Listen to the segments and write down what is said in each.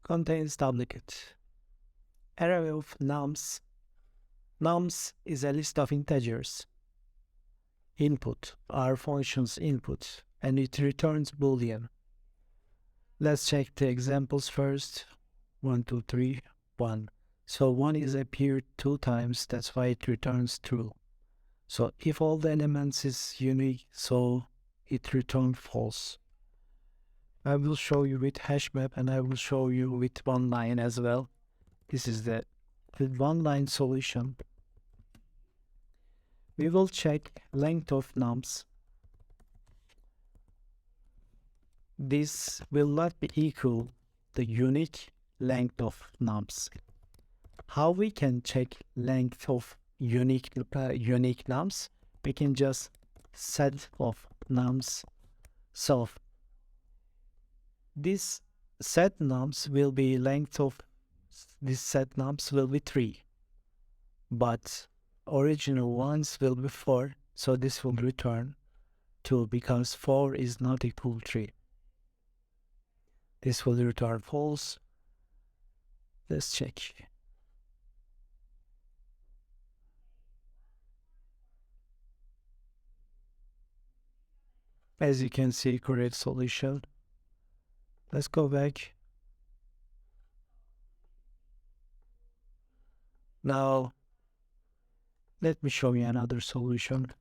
contains duplicate. Array of nums. Nums is a list of integers. Input are function's input, and it returns Boolean. Let's check the examples first. 1, 2, 3, 1. So 1 is appeared 2 times, that's why it returns true. So if all the elements is unique, so it returns false. I will show you with hash map, and I will show you with one line as well. This is the one line solution. We will check length of nums. This will not be equal the unique length of nums. How we can check length of unique nums? We can just set of nums. So this set nums will be length of this set nums will be 3, but original ones will be 4, so this will return 2 because 4 is not equal 3. This will return false. Let's check. As you can see, correct solution. Let's go back. Now, let me show you another solution.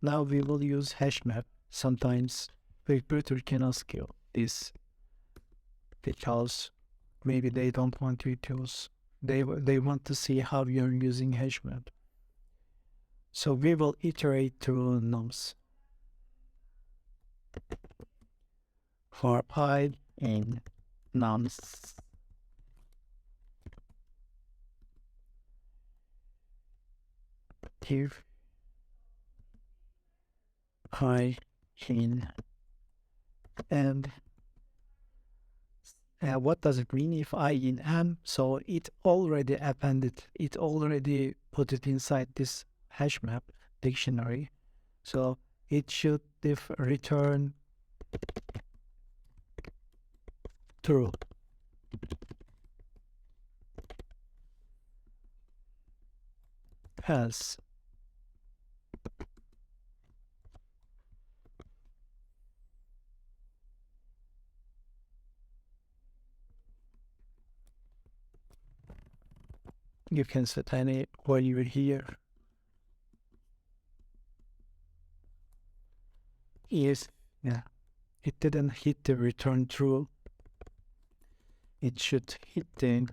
Now we will use hash map. Sometimes the recruiter can ask you this because maybe they don't want you to use. They want to see how you're using hash map. So we will iterate through nums. For I in nums. If I in and what does it mean if I in m? So it already appended, it already put it inside this hash map dictionary. So it should return true. Else you can set any value here. If it didn't hit the return true, it should hit the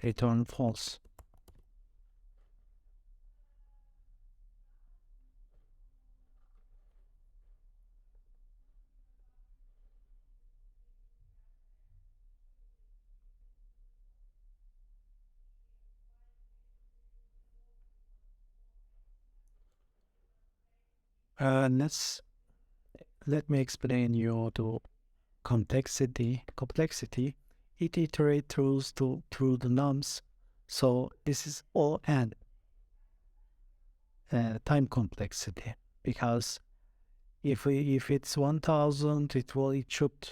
return false. Let me explain you the complexity. It iterates through the nums. So this is all n time complexity, because if it's 1000, it should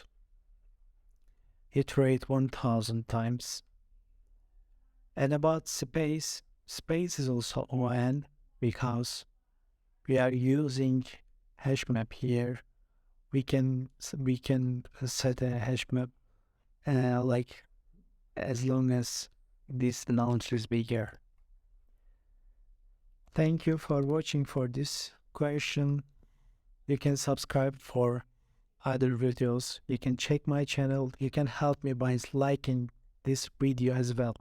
iterate 1000 times. And about space is also n because we are using hash map here. We can set a hash map like as long as this launch is bigger. Thank you for watching for this question. You can subscribe for other videos. You can check my channel. You can help me by liking this video as well.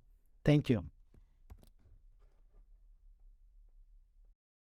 Thank you.